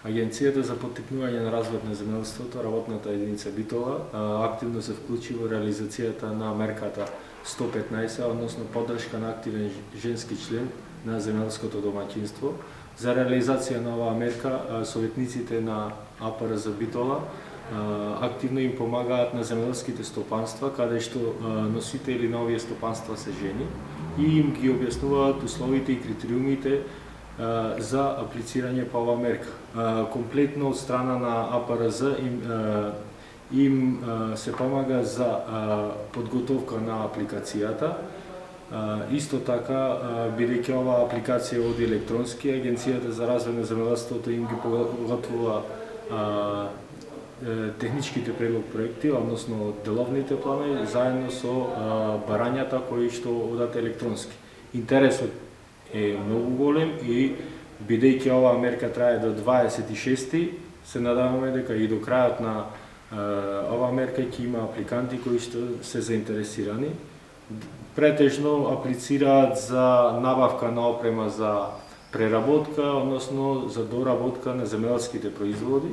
Агенцијата за поттикнување на развојот на земјоделството, работната единица Битола, активно се вклучи во реализацијата на мерката 115, односно поддршка на активен женски член на земјоделското домаќинство. За реализација на оваа мерка, советниците на АПРЗ Битола активно им помагаат на земјоделските стопанства, каде што носители на овие стопанства се жени и им ги објаснуваат условите и критериумите за аплицирање по оваа мерка. Комплетно од страна на АПРЗ им се помага за подготовка на апликацијата. Исто така, бидејќи оваа апликација оди електронски, Агенцијата за развој на земјоделството им ги подготвува техничките предлог проекти, односно деловните планови, заедно со барањата кои што одат електронски. Интересот е многу голем и бидејќи оваа мерка трае до 26-ти, се надаваме дека и до крајот на оваа мерка ќе има апликанти кои што се заинтересирани. Претежно аплицираат за набавка на опрема за преработка, односно за доработка на земјоделските производи,